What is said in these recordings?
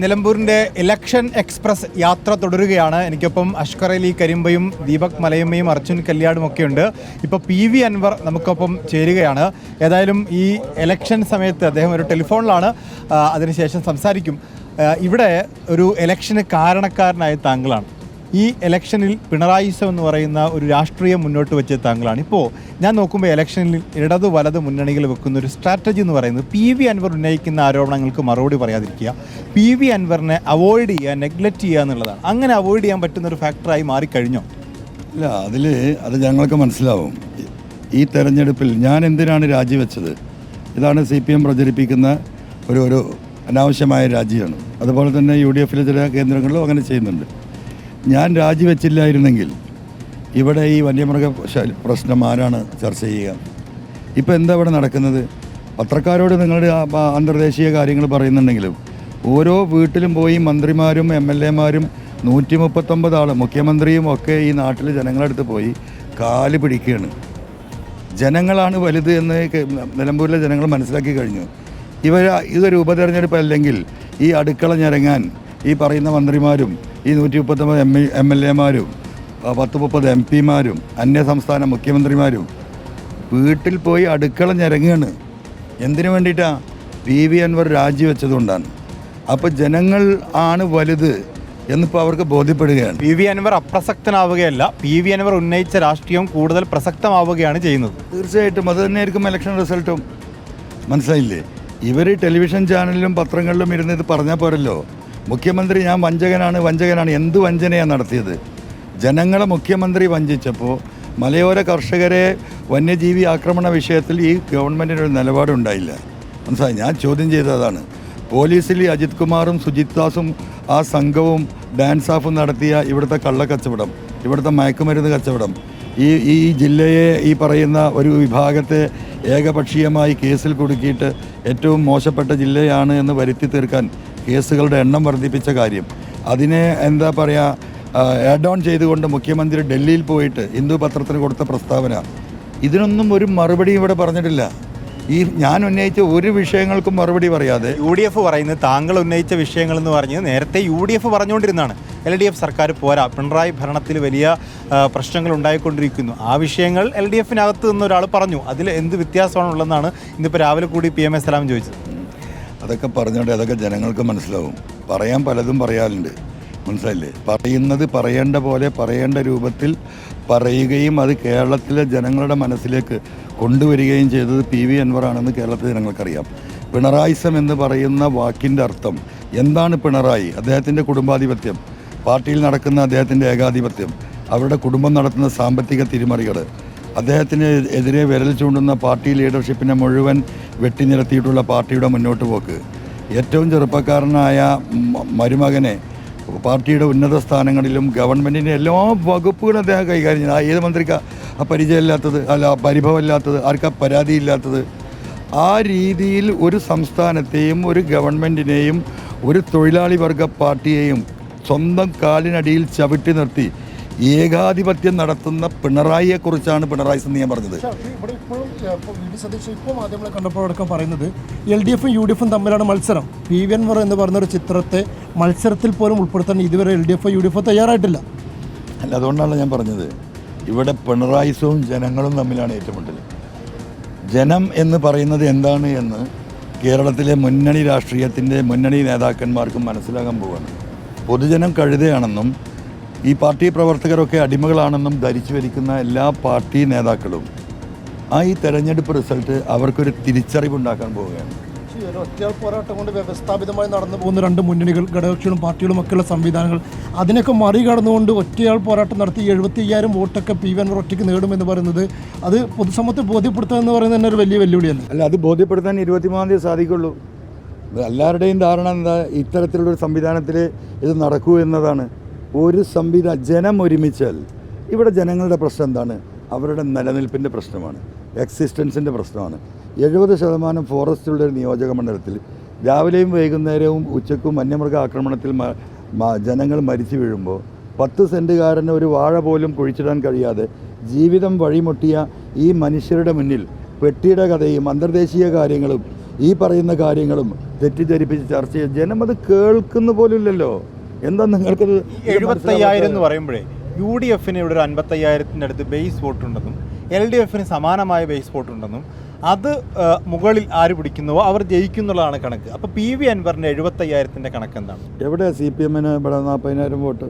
നിലമ്പൂരിൻ്റെ election express യാത്ര തുടരുകയാണ്. എനിക്കൊപ്പം അഷ്കർ അലി കരിമ്പയും ദീപക് മലയമ്മയും അർജുൻ കല്യാടും ഒക്കെയുണ്ട്. ഇപ്പോൾ PV അൻവർ നമുക്കൊപ്പം ചേരുകയാണ്. ഏതായാലും ഈ ഇലക്ഷൻ സമയത്ത് അദ്ദേഹം ഒരു ടെലിഫോണിലാണ്, അതിനുശേഷം സംസാരിക്കും. ഇവിടെ ഒരു ഇലക്ഷന് കാരണക്കാരനായ താങ്കളാണ്. ഈ ഇലക്ഷനിൽ പിണറായിസം എന്ന് പറയുന്ന ഒരു രാഷ്ട്രീയം മുന്നോട്ട് വെച്ച താങ്കളാണ്. ഇപ്പോൾ ഞാൻ നോക്കുമ്പോൾ ഇലക്ഷനിൽ ഇടത് വലത് മുന്നണികൾ വെക്കുന്ന ഒരു സ്ട്രാറ്റജി എന്ന് പറയുന്നത് PV അൻവർ ഉന്നയിക്കുന്ന ആരോപണങ്ങൾക്ക് മറുപടി പറയാതിരിക്കുക, PV അൻവറിനെ അവോയ്ഡ് ചെയ്യുക, നെഗ്ലക്റ്റ് ചെയ്യുക എന്നുള്ളതാണ്. അങ്ങനെ അവോയ്ഡ് ചെയ്യാൻ പറ്റുന്ന ഒരു ഫാക്ടറായി മാറിക്കഴിഞ്ഞോ? ഇല്ല, അത് ഞങ്ങൾക്ക് മനസ്സിലാവും. ഈ തെരഞ്ഞെടുപ്പിൽ ഞാൻ എന്തിനാണ് രാജിവെച്ചത്? ഇതാണ് CPM പ്രചരിപ്പിക്കുന്ന ഒരു അനാവശ്യമായ രാജിയാണ്. അതുപോലെ തന്നെ UDFിലെ ചില കേന്ദ്രങ്ങളിലും അങ്ങനെ ചെയ്യുന്നുണ്ട്. ഞാൻ രാജിവെച്ചില്ലായിരുന്നെങ്കിൽ ഇവിടെ ഈ വന്യമൃഗ പ്രശ്നം ആരാണ് ചർച്ച ചെയ്യുക? ഇപ്പോൾ എന്താ ഇവിടെ നടക്കുന്നത്? പത്രക്കാരോട് നിങ്ങളുടെ അന്തർദേശീയ കാര്യങ്ങൾ പറയുന്നുണ്ടെങ്കിലും ഓരോ വീട്ടിലും പോയി മന്ത്രിമാരും MLA മാരും 139 ആൾ, മുഖ്യമന്ത്രിയും ഒക്കെ ഈ നാട്ടിൽ ജനങ്ങളടുത്ത് പോയി കാല് പിടിക്കുകയാണ്. ജനങ്ങളാണ് വലുത് എന്ന് നിലമ്പൂരിലെ ജനങ്ങൾ മനസ്സിലാക്കി കഴിഞ്ഞു. ഇതൊരു ഉപതെരഞ്ഞെടുപ്പ് അല്ലെങ്കിൽ ഈ അടുക്കള ഞരങ്ങാൻ ഈ പറയുന്ന മന്ത്രിമാരും ഈ 139 MLA മാരും 10-30 MP മാരും അന്യസംസ്ഥാന മുഖ്യമന്ത്രിമാരും വീട്ടിൽ പോയി അടുക്കള ഞരങ്ങുകയാണ്. എന്തിനു വേണ്ടിയിട്ടാണ്? PV അൻവർ രാജിവെച്ചതുകൊണ്ടാണ്. അപ്പോൾ ജനങ്ങൾ ആണ് വലുത് എന്നിപ്പോൾ അവർക്ക് ബോധ്യപ്പെടുകയാണ്. PV അൻവർ അപ്രസക്തനാവുകയല്ല, PV അൻവർ ഉന്നയിച്ച രാഷ്ട്രീയം കൂടുതൽ പ്രസക്തമാവുകയാണ് ചെയ്യുന്നത്. തീർച്ചയായിട്ടും അത് തന്നെയായിരിക്കും ഇലക്ഷൻ റിസൾട്ടും. മനസ്സിലായില്ലേ? ഇവർ ടെലിവിഷൻ ചാനലിലും പത്രങ്ങളിലും ഇരുന്ന് ഇത് പറഞ്ഞാൽ പോരല്ലോ. മുഖ്യമന്ത്രി ഞാൻ വഞ്ചകനാണ്. എന്ത് വഞ്ചനയാണ് നടത്തിയത്? ജനങ്ങളെ മുഖ്യമന്ത്രി വഞ്ചിച്ചപ്പോൾ മലയോര കർഷകരെ വന്യജീവി ആക്രമണ വിഷയത്തിൽ ഈ ഗവൺമെൻറ്റിനൊരു നിലപാടുണ്ടായില്ല. മനസ്സിലായി? ഞാൻ ചോദ്യം ചെയ്തതാണ്. പോലീസിൽ അജിത് കുമാറും സുജിത് ദാസും ആ സംഘവും ഡാൻസ് ഓഫ് നടത്തിയ ഇവിടുത്തെ കള്ളക്കച്ചവടം, ഇവിടുത്തെ മയക്കുമരുന്ന് കച്ചവടം, ഈ ജില്ലയെ ഈ പറയുന്ന ഒരു വിഭാഗത്തെ ഏകപക്ഷീയമായി കേസിൽ കുടുക്കിയിട്ട് ഏറ്റവും മോശപ്പെട്ട ജില്ലയാണ് എന്ന് വരുത്തി തീർക്കാൻ കേസുകളുടെ എണ്ണം വർദ്ധിപ്പിച്ച കാര്യം, അതിനെ എന്താ പറയുക ആഡ് ഓൺ ചെയ്തുകൊണ്ട് മുഖ്യമന്ത്രി ഡൽഹിയിൽ പോയിട്ട് ഹിന്ദു പത്രത്തിന് കൊടുത്ത പ്രസ്താവന, ഇതിനൊന്നും ഒരു മറുപടി ഇവിടെ പറഞ്ഞിട്ടില്ല. ഈ ഞാൻ ഉന്നയിച്ച ഒരു വിഷയങ്ങൾക്കും മറുപടി പറയാതെ UDF പറയുന്നത് താങ്കൾ ഉന്നയിച്ച വിഷയങ്ങളെന്ന് പറഞ്ഞ് നേരത്തെ UDF പറഞ്ഞുകൊണ്ടിരുന്നതാണ്. LDF സർക്കാർ പോരാ, പിണറായി ഭരണത്തിൽ വലിയ പ്രശ്നങ്ങൾ ഉണ്ടായിക്കൊണ്ടിരിക്കുന്നു. ആ വിഷയങ്ങൾ LDFനകത്ത് നിന്ന് ഒരാൾ പറഞ്ഞു. അതിൽ എന്ത് വ്യത്യാസമാണുള്ളതെന്നാണ് ഇന്നിപ്പോൾ രാവിലെ കൂടി PMA സലാം ചോദിച്ചത്. അതൊക്കെ പറഞ്ഞോട്ടെ, അതൊക്കെ ജനങ്ങൾക്ക് മനസ്സിലാവും. പറയാൻ പലതും പറയാറുണ്ട്. മനസ്സിലായില്ലേ? പറയുന്നത് പറയേണ്ട പോലെ പറയേണ്ട രൂപത്തിൽ പറയുകയും അത് കേരളത്തിലെ ജനങ്ങളുടെ മനസ്സിലേക്ക് കൊണ്ടുവരികയും ചെയ്തത് PV അൻവറാണെന്ന് കേരളത്തിലെ ജനങ്ങൾക്കറിയാം. പിണറായിസം എന്ന് പറയുന്ന വാക്കിൻ്റെ അർത്ഥം എന്താണ്? പിണറായി അദ്ദേഹത്തിൻ്റെ കുടുംബാധിപത്യം, പാർട്ടിയിൽ നടക്കുന്ന അദ്ദേഹത്തിൻ്റെ ഏകാധിപത്യം, അവരുടെ കുടുംബം നടത്തുന്ന സാമ്പത്തിക തിരിമറികൾ, അദ്ദേഹത്തിന് എതിരെ വിരൽ ചൂണ്ടുന്ന പാർട്ടി ലീഡർഷിപ്പിനെ മുഴുവൻ വെട്ടിനിരത്തിയിട്ടുള്ള പാർട്ടിയുടെ മുന്നോട്ട് പോക്ക്, ഏറ്റവും ചെറുപ്പക്കാരനായ മരുമകനെ പാർട്ടിയുടെ ഉന്നത സ്ഥാനങ്ങളിലും ഗവൺമെൻറ്റിൻ്റെ എല്ലാ വകുപ്പുകളും അദ്ദേഹം കൈകാര്യം ചെയ്യുന്നത്. ഏത് മന്ത്രിക്കാണ് പരിചയമില്ലാത്തത്? പരിഭവമില്ലാത്തത്? ആർക്കാ പരാതിയില്ലാത്തത്? ആ രീതിയിൽ ഒരു സംസ്ഥാനത്തെയും ഒരു ഗവൺമെൻറ്റിനെയും ഒരു തൊഴിലാളി വർഗ പാർട്ടിയെയും സ്വന്തം കാലിനടിയിൽ ചവിട്ടി നിർത്തി ഏകാധിപത്യം നടത്തുന്ന പിണറായിയെക്കുറിച്ചാണ് പിണറായി ഞാൻ പറഞ്ഞത്. ഇവിടെ ഇപ്പോഴും ഇപ്പോൾ മാധ്യമങ്ങളെ കണ്ടപ്പോഴടക്കം പറയുന്നത് LDFും UDFും തമ്മിലാണ് മത്സരം. PV അൻവർ എന്ന് പറഞ്ഞൊരു ചിത്രത്തെ മത്സരത്തിൽ പോലും ഉൾപ്പെടുത്താൻ ഇതുവരെ LDFോ UDFോ തയ്യാറായിട്ടില്ല. അല്ല, അതുകൊണ്ടാണ് ഞാൻ പറഞ്ഞത് ഇവിടെ പിണറായിസവും ജനങ്ങളും തമ്മിലാണ് ഏറ്റുമുട്ടൽ. ജനം എന്ന് പറയുന്നത് എന്താണ് എന്ന് കേരളത്തിലെ മുന്നണി രാഷ്ട്രീയത്തിൻ്റെ മുന്നണി നേതാക്കന്മാർക്കും മനസ്സിലാകാൻ പോവുകയാണ്. പൊതുജനം കഴുതയാണെന്നും ഈ പാർട്ടി പ്രവർത്തകരൊക്കെ അടിമകളാണെന്നും ധരിച്ചു വരിക്കുന്ന എല്ലാ പാർട്ടി നേതാക്കളും ഈ തെരഞ്ഞെടുപ്പ് റിസൾട്ട് അവർക്കൊരു തിരിച്ചറിവുണ്ടാക്കാൻ പോവുകയാണ്. ഒറ്റയാൾ പോരാട്ടം കൊണ്ട് വ്യവസ്ഥാപിതമായി നടന്നു പോകുന്ന രണ്ട് മുന്നണികൾ, ഘടകകക്ഷികളും പാർട്ടികളും ഒക്കെയുള്ള സംവിധാനങ്ങൾ, അതിനൊക്കെ മറികടന്നുകൊണ്ട് ഒറ്റയാൾ പോരാട്ടം നടത്തി 75,000 വോട്ടൊക്കെ PV അൻവർ ഒറ്റയ്ക്ക് നേടുമെന്ന് പറയുന്നത് അത് പൊതുസമൂഹത്തെ ബോധ്യപ്പെടുത്തുക എന്ന് പറയുന്നത് തന്നെ ഒരു വലിയ വെല്ലുവിളിയല്ല. അല്ല, അത് ബോധ്യപ്പെടുത്താൻ 23-ാം തീയതി സാധിക്കുള്ളൂ. എല്ലാവരുടെയും ധാരണ എന്താ? ഇത്തരത്തിലുള്ളൊരു സംവിധാനത്തിൽ ഇത് നടക്കൂ എന്നതാണ്. ഒരു ജനം ഒരുമിച്ചാൽ ഇവിടെ ജനങ്ങളുടെ പ്രശ്നം എന്താണ്? അവരുടെ നിലനിൽപ്പിൻ്റെ പ്രശ്നമാണ്, എക്സിസ്റ്റൻസിൻ്റെ പ്രശ്നമാണ്. 70% ഫോറസ്റ്റുള്ളൊരു നിയോജക മണ്ഡലത്തിൽ രാവിലെയും വൈകുന്നേരവും ഉച്ചക്കും വന്യമൃഗ ആക്രമണത്തിൽ ജനങ്ങൾ മരിച്ചു വീഴുമ്പോൾ 10 സെൻറ്റുകാരന് ഒരു വാഴ പോലും കുഴിച്ചിടാൻ കഴിയാതെ ജീവിതം വഴിമുട്ടിയ ഈ മനുഷ്യരുടെ മുന്നിൽ പെട്ടിയുടെ കഥയും അന്തർദേശീയ കാര്യങ്ങളും ഈ പറയുന്ന കാര്യങ്ങളും തെറ്റിദ്ധരിപ്പിച്ച് ചർച്ച ചെയ്ത് ജനം അത് കേൾക്കുന്ന പോലുമില്ലല്ലോ. എന്താ നിങ്ങൾക്കത് 75,000 എന്ന് പറയുമ്പോഴേ UDF ഇവിടെ ഒരു 55,000 അടുത്ത് ബേസ് വോട്ടുണ്ടെന്നും LDF സമാനമായ ബേസ് വോട്ടുണ്ടെന്നും അത് മുകളിൽ ആര് പിടിക്കുന്നുവോ അവർ ജയിക്കുന്നുള്ളതാണ് കണക്ക്. അപ്പോൾ PV അൻവറിൻ്റെ 75,000 കണക്ക് എന്താണ്? എവിടെ CPM ഇവിടെ 40,000 വോട്ട്?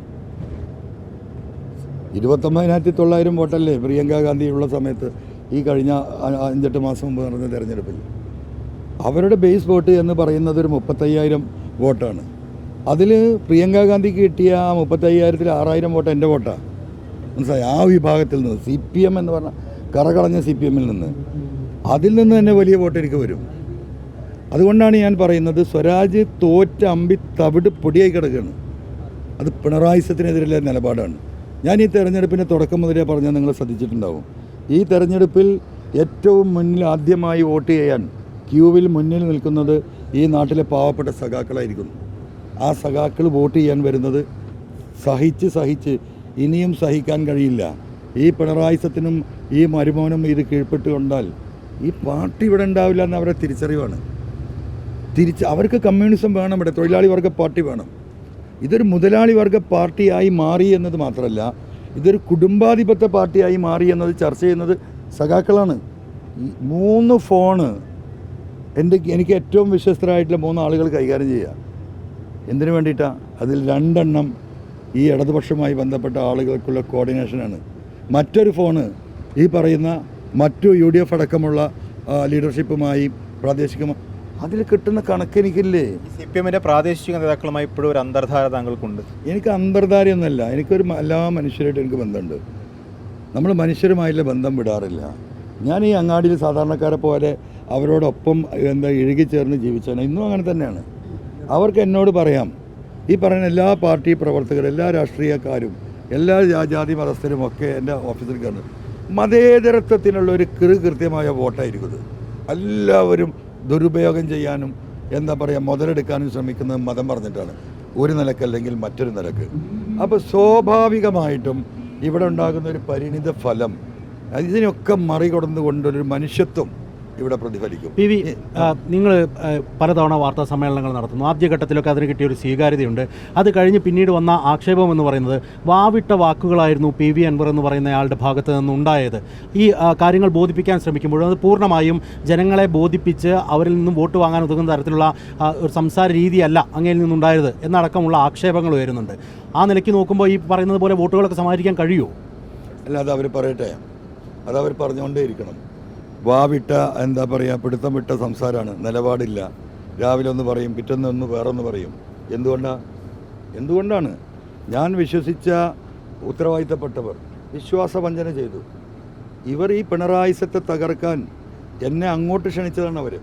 29,900 വോട്ടല്ലേ പ്രിയങ്ക ഗാന്ധി ഉള്ള സമയത്ത് ഈ കഴിഞ്ഞ 5-8 മാസം മുമ്പ് നടന്ന തെരഞ്ഞെടുപ്പിൽ. അവരുടെ ബേസ് വോട്ട് എന്ന് പറയുന്നത് ഒരു 35,000 വോട്ടാണ്. അതിൽ പ്രിയങ്ക ഗാന്ധിക്ക് കിട്ടിയ 35,000-ൽ 6,000 വോട്ട് എൻ്റെ വോട്ടാണ്. മനസ്സിലായി? ആ വിഭാഗത്തിൽ നിന്ന് CPM എന്ന് പറഞ്ഞാൽ കറകളഞ്ഞ CPM-ൽ നിന്ന് അതിൽ നിന്ന് തന്നെ വലിയ വോട്ട് എനിക്ക് വരും. അതുകൊണ്ടാണ് ഞാൻ പറയുന്നത് സ്വരാജ് തോറ്റ അമ്പി തവിട് പൊടിയായി കിടക്കുകയാണ്. അത് പിണറായിസത്തിനെതിരെയുള്ള നിലപാടാണ്. ഞാൻ ഈ തെരഞ്ഞെടുപ്പിൻ്റെ തുടക്കം മുതലേ പറഞ്ഞാൽ നിങ്ങൾ ശ്രദ്ധിച്ചിട്ടുണ്ടാവും. ഈ തെരഞ്ഞെടുപ്പിൽ ഏറ്റവും മുന്നിൽ ആദ്യമായി വോട്ട് ചെയ്യാൻ ക്യൂവിൽ മുന്നിൽ നിൽക്കുന്നത് ഈ നാട്ടിലെ പാവപ്പെട്ട സഖാക്കളായിരിക്കുന്നു. ആ സഖാക്കൾ വോട്ട് ചെയ്യാൻ വരുന്നത് സഹിച്ച് ഇനിയും സഹിക്കാൻ കഴിയില്ല. ഈ പിണറായിസത്തിനും ഈ മരുമോനും ഇത് കീഴ്പ്പെട്ട് കൊണ്ടാൽ ഈ പാർട്ടി ഇവിടെ ഉണ്ടാവില്ല എന്ന് അവരുടെ തിരിച്ചറിവാണ്. അവർക്ക് കമ്മ്യൂണിസം വേണം, ഇവിടെ തൊഴിലാളി വർഗ പാർട്ടി വേണം. ഇതൊരു മുതലാളി വർഗ പാർട്ടിയായി മാറി എന്നത് മാത്രമല്ല, ഇതൊരു കുടുംബാധിപത്യ പാർട്ടിയായി മാറി എന്നത് ചർച്ച ചെയ്യുന്നത് സഖാക്കളാണ്. 3 ഫോണ് എനിക്ക് ഏറ്റവും വിശ്വസ്തരായിട്ടുള്ള 3 ആളുകൾ കൈകാര്യം ചെയ്യുക. എന്തിനു വേണ്ടിയിട്ടാണ്? അതിൽ 2 എണ്ണം ഈ ഇടതുപക്ഷവുമായി ബന്ധപ്പെട്ട ആളുകൾക്കുള്ള കോർഡിനേഷനാണ്. മറ്റൊരു ഫോണ് ഈ പറയുന്ന മറ്റു UDF അടക്കമുള്ള ലീഡർഷിപ്പുമായി പ്രാദേശികമായി അതിൽ കിട്ടുന്ന കണക്കെനിക്കില്ലേ. CPM-ന്റെ പ്രാദേശിക നേതാക്കളുമായി ഇപ്പോഴും ഒരു അന്തർധാര താങ്കൾക്കുണ്ട്? എനിക്ക് അന്തർധാരയൊന്നുമല്ല, എനിക്കൊരു എല്ലാ മനുഷ്യരായിട്ട് എനിക്ക് ബന്ധമുണ്ട്. നമ്മൾ മനുഷ്യരുമായിട്ടുള്ള ബന്ധം വിടാറില്ല. ഞാൻ ഈ അങ്ങാടിയിൽ സാധാരണക്കാരെ പോലെ അവരോടൊപ്പം ഇഴുകിച്ചേർന്ന് ജീവിച്ചാണ്. ഇന്നും അങ്ങനെ തന്നെയാണ്. അവർക്ക് എന്നോട് പറയാം, ഈ പറയുന്ന എല്ലാ പാർട്ടി പ്രവർത്തകരും, എല്ലാ രാഷ്ട്രീയക്കാരും, എല്ലാ ജാതി മതസ്ഥരും ഒക്കെ എൻ്റെ ഓഫീസിൽ കയറുന്നു. മതേതരത്വത്തിനുള്ള ഒരു കൃത്യമായ വോട്ടായിരിക്കും. എല്ലാവരും ദുരുപയോഗം ചെയ്യാനും മുതലെടുക്കാനും ശ്രമിക്കുന്നത് മതം പറഞ്ഞിട്ടാണ്, ഒരു നിലക്കല്ലെങ്കിൽ മറ്റൊരു നിലക്ക്. അപ്പോൾ സ്വാഭാവികമായിട്ടും ഇവിടെ ഉണ്ടാകുന്ന ഒരു പരിണിത ഫലം ഇതിനൊക്കെ മറികടന്നുകൊണ്ടൊരു മനുഷ്യത്വം ഇവിടെ പ്രതിഫലിക്കും. PV, നിങ്ങൾ പലതവണ വാർത്താ സമ്മേളനങ്ങൾ നടത്തുന്നു. ആദ്യഘട്ടത്തിലൊക്കെ അതിന് കിട്ടിയൊരു സ്വീകാര്യതയുണ്ട്. അത് കഴിഞ്ഞ് പിന്നീട് വന്ന ആക്ഷേപം എന്ന് പറയുന്നത് വാവിട്ട വാക്കുകളായിരുന്നു PV അൻവർ എന്ന് പറയുന്ന ആളുടെ ഭാഗത്ത് നിന്നുണ്ടായത്. ഈ കാര്യങ്ങൾ ബോധിപ്പിക്കാൻ ശ്രമിക്കുമ്പോഴും അത് പൂർണ്ണമായും ജനങ്ങളെ ബോധിപ്പിച്ച് അവരിൽ നിന്നും വോട്ട് വാങ്ങാൻ ഉതകുന്ന തരത്തിലുള്ള ഒരു സംസാര രീതിയല്ല അങ്ങയിൽ നിന്നുണ്ടായത് എന്നടക്കമുള്ള ആക്ഷേപങ്ങൾ വരുന്നുണ്ട്. ആ നിലയ്ക്ക് നോക്കുമ്പോൾ ഈ പറയുന്നത് പോലെ വോട്ടുകളൊക്കെ സമാഹരിക്കാൻ കഴിയുമോ? അല്ല, അത് അവർ പറയട്ടെ, അതവർ പറഞ്ഞുകൊണ്ടേയിരിക്കണം. വാവിട്ട പിടുത്തം വിട്ട സംസാരമാണ്, നിലപാടില്ല. രാവിലെ ഒന്ന് പറയും, പിറ്റേന്ന് വേറൊന്ന് പറയും. എന്തുകൊണ്ടാണ് ഞാൻ വിശ്വസിച്ച ഉത്തരവാദിത്തപ്പെട്ടവർ വിശ്വാസവഞ്ചന ചെയ്തു. ഇവർ ഈ പിണറായിസത്തെ തകർക്കാൻ എന്നെ അങ്ങോട്ട് ക്ഷണിച്ചതാണ്. അവർ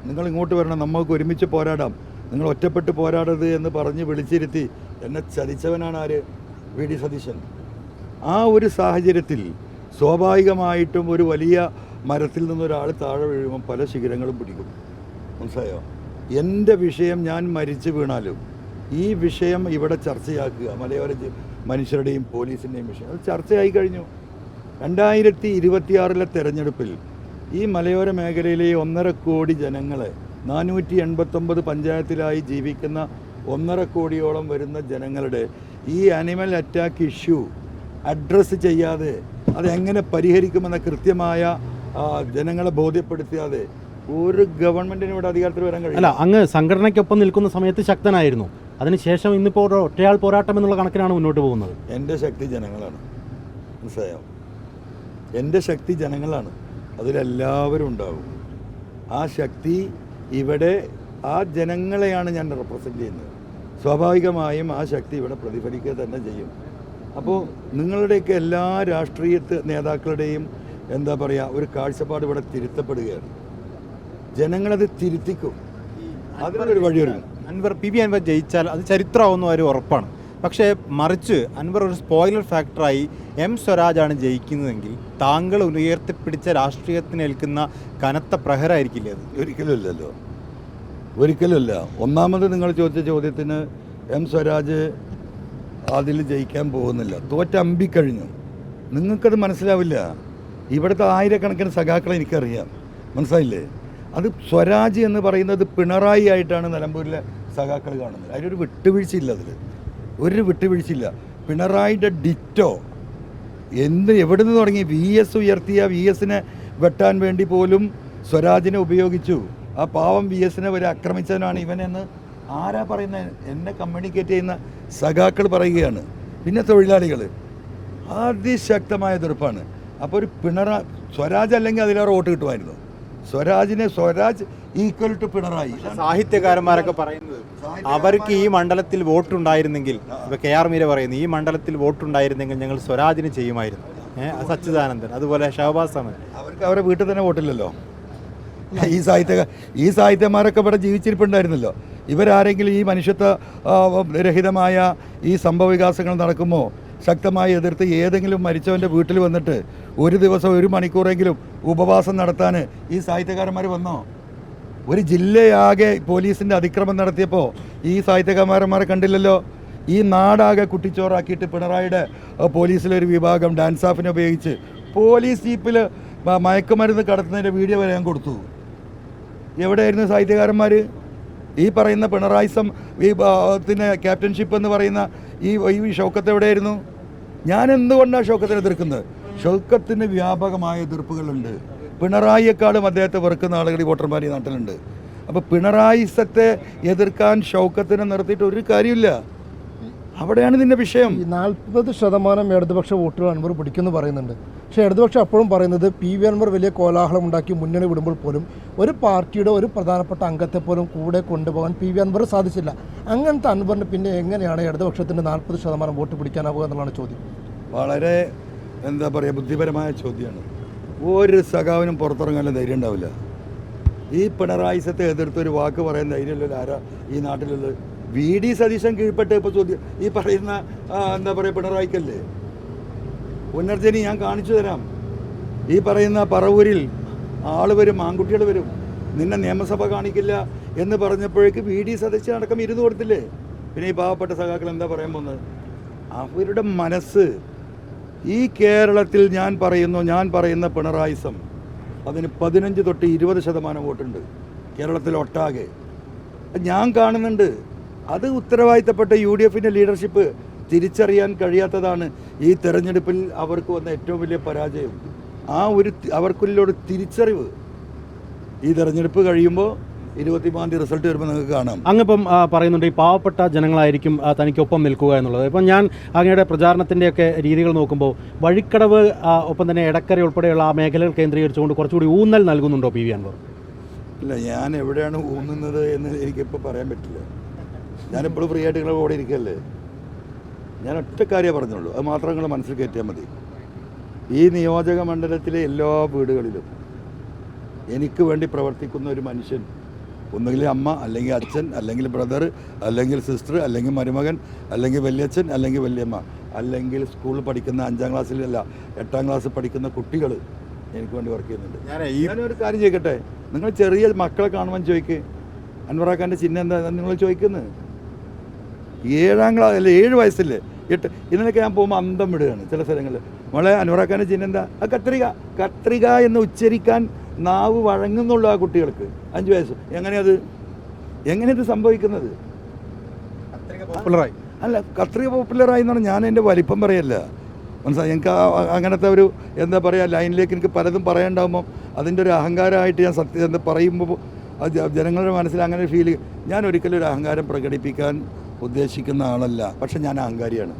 നിങ്ങൾ ഇങ്ങോട്ട് വരണം, നമുക്ക് ഒരുമിച്ച് പോരാടാം, നിങ്ങൾ ഒറ്റപ്പെട്ട് പോരാടരുത് എന്ന് പറഞ്ഞ് വിളിച്ചിരുത്തി എന്നെ ചതിച്ചവനാണ് ആര്? VD സതീശൻ. ആ ഒരു സാഹചര്യത്തിൽ സ്വാഭാവികമായിട്ടും ഒരു വലിയ മരത്തിൽ നിന്നൊരാൾ താഴെ വീഴുമ്പോൾ പല ശിഖരങ്ങളും പിടിക്കും. മനസ്സിലായോ? എൻ്റെ വിഷയം ഞാൻ മരിച്ചു വീണാലും ഈ വിഷയം ഇവിടെ ചർച്ചയാക്കുക, മലയോര മനുഷ്യരുടെയും പോലീസിൻ്റെയും വിഷയം അത് ചർച്ചയായി കഴിഞ്ഞു. 2026 തെരഞ്ഞെടുപ്പിൽ ഈ മലയോര മേഖലയിലെ 1.5 കോടി ജനങ്ങളെ 489 പഞ്ചായത്തിലായി ജീവിക്കുന്ന 1.5 കോടിയോളം വരുന്ന ജനങ്ങളുടെ ഈ അനിമൽ അറ്റാക്ക് ഇഷ്യൂ അഡ്രസ്സ് ചെയ്യാതെ അതെങ്ങനെ പരിഹരിക്കുമെന്ന കൃത്യമായ ജനങ്ങളെ ബോധ്യപ്പെടുത്തിയാതെ ഒരു ഗവൺമെൻറ്റിന് ഇവിടെ അധികാരത്തിൽ വരാൻ കഴിയില്ല. അല്ല, അങ്ങ് സംഘടനയ്ക്കൊപ്പം നിൽക്കുന്ന സമയത്ത് ശക്തനായിരുന്നു. അതിനുശേഷം ഇന്നിപ്പോൾ ഒറ്റയാൾ പോരാട്ടം എന്നുള്ള കണക്കിനാണ് മുന്നോട്ട് പോകുന്നത്. എൻ്റെ ശക്തി ജനങ്ങളാണ്. മനസ്സിലായോ? എൻ്റെ ശക്തി ജനങ്ങളാണ്. അതിലെല്ലാവരും ഉണ്ടാവും. ആ ശക്തി ഇവിടെ ആ ജനങ്ങളെയാണ് ഞാൻ റെപ്രസെൻ്റ് ചെയ്യുന്നത്. സ്വാഭാവികമായും ആ ശക്തി ഇവിടെ പ്രതിഫലിക്കുക തന്നെ ചെയ്യും. അപ്പോൾ നിങ്ങളുടെയൊക്കെ എല്ലാ രാഷ്ട്രീയ നേതാക്കളുടെയും ഒരു കാഴ്ചപ്പാട് ഇവിടെ തിരുത്തപ്പെടുകയാണ്. ജനങ്ങളത് തിരുത്തിക്കും. അതിനൊരു വഴിയൊരുങ്ങും. PV അൻവർ ജയിച്ചാൽ അത് ചരിത്രമാവുന്ന ഒരു ഉറപ്പാണ്. പക്ഷേ മറിച്ച് അൻവർ ഒരു സ്പോയിലർ ഫാക്ടറായി M സ്വരാജാണ് ജയിക്കുന്നതെങ്കിൽ താങ്കൾ ഉയർത്തിപ്പിടിച്ച രാഷ്ട്രീയത്തിനേൽക്കുന്ന കനത്ത പ്രഹരമായിരിക്കില്ലേ അത്? ഒരിക്കലുമല്ല. ഒന്നാമത് നിങ്ങൾ ചോദിച്ച ചോദ്യത്തിന് M സ്വരാജ് അതിൽ ജയിക്കാൻ പോകുന്നില്ല. തോറ്റമ്പിക്കഴിഞ്ഞു. നിങ്ങൾക്കത് മനസ്സിലാവില്ല. ഇവിടുത്തെ ആയിരക്കണക്കിന് സഖാക്കളെ എനിക്കറിയാം. മനസ്സിലായില്ലേ? അത് സ്വരാജ് എന്ന് പറയുന്നത് പിണറായി ആയിട്ടാണ് നിലമ്പൂരിലെ സഖാക്കൾ കാണുന്നത്. അതിലൊരു വിട്ടുവീഴ്ചയില്ല, ഒരു വിട്ടുവീഴ്ചയില്ല. പിണറായിയുടെ ഡിറ്റോ എവിടെ നിന്ന് തുടങ്ങി VS ഉയർത്തിയ VSനെ വെട്ടാൻ വേണ്ടി പോലും സ്വരാജിനെ ഉപയോഗിച്ചു. ആ പാവം VSനെ വരെ ആക്രമിച്ചവനാണ് ഇവനെന്ന് ആരാ പറയുന്നത്? എന്നെ കമ്മ്യൂണിക്കേറ്റ് ചെയ്യുന്ന സഖാക്കൾ പറയുകയാണ്. പിന്നെ തൊഴിലാളികൾ അതിശക്തമായ എതിർപ്പാണ്. അപ്പോൾ ഒരു സ്വരാജ് അല്ലെങ്കിൽ അതിലേറെ വോട്ട് കിട്ടുമായിരുന്നു. Swaraj equal to Pinarayi. സാഹിത്യകാരന്മാരൊക്കെ പറയുന്നത് അവർക്ക് ഈ മണ്ഡലത്തിൽ വോട്ടുണ്ടായിരുന്നെങ്കിൽ, ഇപ്പോൾ KR മീര പറയുന്നു, ഈ മണ്ഡലത്തിൽ വോട്ടുണ്ടായിരുന്നെങ്കിൽ ഞങ്ങൾ സ്വരാജിന് ചെയ്യുമായിരുന്നു. സച്ചിദാനന്ദൻ, അതുപോലെ ഷഹബാസ് സമൻ, അവർക്ക് അവരുടെ വീട്ടിൽ തന്നെ വോട്ടില്ലല്ലോ. ഈ സാഹിത്യന്മാരൊക്കെ ഇവിടെ ജീവിച്ചിരിപ്പുണ്ടായിരുന്നല്ലോ. ഇവരാരെങ്കിലും ഈ മനുഷ്യത്വ രഹിതമായ ഈ സംഭവ വികാസങ്ങൾ നടക്കുമ്പോൾ ശക്തമായി എതിർത്ത് ഏതെങ്കിലും മരിച്ചവൻ്റെ വീട്ടിൽ വന്നിട്ട് ഒരു ദിവസം 1 മണിക്കൂറെങ്കിലും ഉപവാസം നടത്താൻ ഈ സാഹിത്യകാരന്മാർ വന്നോ? ഒരു ജില്ലയാകെ പോലീസിൻ്റെ അതിക്രമം നടത്തിയപ്പോൾ ഈ സാഹിത്യകാരന്മാരെ കണ്ടില്ലല്ലോ. ഈ നാടാകെ കുട്ടിച്ചോറാക്കിയിട്ട് പിണറായിയുടെ പോലീസിലൊരു വിഭാഗം ഡാൻസ് ഓഫിനെ ഉപയോഗിച്ച് പോലീസ് ജീപ്പിൽ മയക്കുമരുന്ന് കടത്തുന്നതിൻ്റെ വീഡിയോ വരെ ഞാൻ കൊടുത്തു. എവിടെയായിരുന്നു സാഹിത്യകാരന്മാർ? ഈ പറയുന്ന പിണറായിസം പിന്നെ ക്യാപ്റ്റൻഷിപ്പ് എന്ന് പറയുന്ന ഈ ഷൗക്കത്ത് എവിടെയായിരുന്നു? ഞാൻ എന്തുകൊണ്ടാണ് ഷൗക്കത്തിനെ എതിർക്കുന്നത്? ഷൗക്കത്തിന് വ്യാപകമായ എതിർപ്പുകളുണ്ട്. പിണറായിയെക്കാളും അദ്ദേഹത്തെ വെറുക്കുന്ന ആളുകൾ ഈ വോട്ടർമാർ ഈ നാട്ടിലുണ്ട്. അപ്പോൾ പിണറായിസത്തെ എതിർക്കാൻ ഷൗക്കത്തിനെ നിർത്തിയിട്ട് ഒരു കാര്യമില്ല. അവിടെയാണ് ഇതിൻ്റെ വിഷയം. ഈ 40% ഇടതുപക്ഷ വോട്ടുകൾ അൻവർ പിടിക്കുമെന്ന് പറയുന്നുണ്ട്. പക്ഷേ ഇടതുപക്ഷം അപ്പോഴും പറയുന്നത് PV അൻവർ വലിയ കോലാഹലം ഉണ്ടാക്കി മുന്നണി വിടുമ്പോൾ പോലും ഒരു പാർട്ടിയുടെ ഒരു പ്രധാനപ്പെട്ട അംഗത്തെ പോലും കൂടെ കൊണ്ടുപോകാൻ PV അൻവർ സാധിച്ചില്ല. അങ്ങനത്തെ അൻവറിന് പിന്നെ എങ്ങനെയാണ് ഇടതുപക്ഷത്തിൻ്റെ 40% വോട്ട് പിടിക്കാനാവുക എന്നുള്ളതാണ് ചോദ്യം. വളരെ എന്താ പറയുക, ബുദ്ധിപരമായ ചോദ്യമാണ്. ഒരു സഖാവിനും പുറത്തിറങ്ങാനുള്ള ധൈര്യം ഉണ്ടാവില്ല. ഈ പിണറായിസത്തെ എതിർത്തൊരു വാക്ക് പറയാൻ ധൈര്യമുള്ള ആരാ ഈ നാട്ടിലുള്ളത്? VD സതീശൻ കീഴ്പ്പെട്ട് ഇപ്പോൾ ചോദ്യം ഈ പറയുന്ന എന്താ പറയുക പിണറായിക്കല്ലേ? പുനർജനി ഞാൻ കാണിച്ചു തരാം. ഈ പറയുന്ന പറവൂരിൽ ആൾ വരും, ആൺകുട്ടികൾ വരും, നിന്നെ നിയമസഭ കാണിക്കില്ല എന്ന് പറഞ്ഞപ്പോഴേക്ക് VD സതീശൻ അടക്കം ഇരുന്ന് കൊടുത്തില്ലേ? പിന്നെ ഈ പാവപ്പെട്ട സഖാക്കൾ എന്താ പറയാൻ പോകുന്നത്? അവരുടെ മനസ്സ് ഈ കേരളത്തിൽ ഞാൻ പറയുന്ന പിണറായിസം അതിന് 15 തൊട്ട് 20% വോട്ടുണ്ട് കേരളത്തിൽ ഒട്ടാകെ. ഞാൻ കാണുന്നുണ്ട്. അത് ഉത്തരവാദിത്തപ്പെട്ട UDFൻ്റെ ലീഡർഷിപ്പ് തിരിച്ചറിയാൻ കഴിയാത്തതാണ് ഈ തെരഞ്ഞെടുപ്പിൽ അവർക്ക് വന്ന ഏറ്റവും വലിയ പരാജയം. അവർക്കുള്ളൊരു തിരിച്ചറിവ് ഈ തെരഞ്ഞെടുപ്പ് കഴിയുമ്പോൾ 23 റിസൾട്ട് വരുമ്പോൾ നിങ്ങൾക്ക് കാണാം. അങ്ങിപ്പം പറയുന്നുണ്ട് ഈ പാവപ്പെട്ട ജനങ്ങളായിരിക്കും തനിക്കൊപ്പം നിൽക്കുക എന്നുള്ളത്. ഇപ്പം ഞാൻ അങ്ങയുടെ പ്രചാരണത്തിൻ്റെയൊക്കെ രീതികൾ നോക്കുമ്പോൾ വഴിക്കടവ് ഒപ്പം തന്നെ എടക്കര ഉൾപ്പെടെയുള്ള ആ മേഖലകൾ കേന്ദ്രീകരിച്ചുകൊണ്ട് കുറച്ചുകൂടി ഊന്നൽ നൽകുന്നുണ്ടോ PV അൻവർ? ഇല്ല, ഞാൻ എവിടെയാണ് ഊന്നുന്നത് എന്ന് എനിക്കിപ്പോൾ പറയാൻ പറ്റില്ല. ഞാനെപ്പോഴും ഫ്രീ ആയിട്ട് നിങ്ങളെ കൂടെ ഇരിക്കുകയല്ലേ. ഞാൻ ഒറ്റ കാര്യമേ പറഞ്ഞുള്ളൂ, അത് മാത്രം നിങ്ങൾ മനസ്സിൽ കയറ്റിയാൽ മതി. ഈ നിയോജക മണ്ഡലത്തിലെ എല്ലാ വീടുകളിലും എനിക്ക് വേണ്ടി പ്രവർത്തിക്കുന്ന ഒരു മനുഷ്യൻ, ഒന്നുകിൽ അമ്മ, അല്ലെങ്കിൽ അച്ഛൻ, അല്ലെങ്കിൽ ബ്രദർ, അല്ലെങ്കിൽ സിസ്റ്റർ, അല്ലെങ്കിൽ മരുമകൻ, അല്ലെങ്കിൽ വലിയച്ഛൻ, അല്ലെങ്കിൽ വലിയമ്മ, അല്ലെങ്കിൽ സ്കൂളിൽ പഠിക്കുന്ന 5ാം ക്ലാസ്സിലല്ല 8ാം ക്ലാസ്സിൽ പഠിക്കുന്ന കുട്ടികൾ എനിക്ക് വേണ്ടി വർക്ക് ചെയ്യുന്നുണ്ട്. ഞാനൊരു കാര്യം ചോദിക്കട്ടെ, നിങ്ങൾ ചെറിയ മക്കളെ കാണുവാൻ ചോദിക്ക്, അൻവറാഖാൻ്റെ ചിഹ്നം എന്താ നിങ്ങൾ ചോദിക്കുന്നത്? 7ാം ക്ലാസ് അല്ലേ, 7 വയസ്സില്ലേ, 8. ഇതിനൊക്കെ ഞാൻ പോകുമ്പോൾ അന്തം വിടുകയാണ് ചില സ്ഥലങ്ങളിൽ. നമ്മളെ അൻവറാഖാൻ്റെ ചിഹ്നം എന്താ? ആ കത്രിക എന്ന് ഉച്ചരിക്കാൻ നാവ് വഴങ്ങുന്നുള്ളൂ ആ കുട്ടികൾക്ക്. 5 വയസ്സ്. എങ്ങനെയത് സംഭവിക്കുന്നത്? പോപ്പുലറായി അല്ല, കത്രിക പോപ്പുലറായി എന്ന് പറഞ്ഞാൽ ഞാൻ എൻ്റെ വലിപ്പം പറയല്ല, മനസ്സിലായി? എനിക്ക് അങ്ങനത്തെ ഒരു എന്താ പറയുക ലൈനിലേക്ക് എനിക്ക് പലതും പറയാനുണ്ടാകുമ്പോൾ അതിൻ്റെ ഒരു അഹങ്കാരമായിട്ട് ഞാൻ സത്യം എന്താ പറയുമ്പോൾ അത് ജനങ്ങളുടെ മനസ്സിൽ അങ്ങനെ ഫീൽ ചെയ്യും. ഞാൻ ഒരിക്കലും ഒരു അഹങ്കാരം പ്രകടിപ്പിക്കാൻ ഉദ്ദേശിക്കുന്ന ആളല്ല. പക്ഷെ ഞാൻ അഹങ്കാരിയാണ്.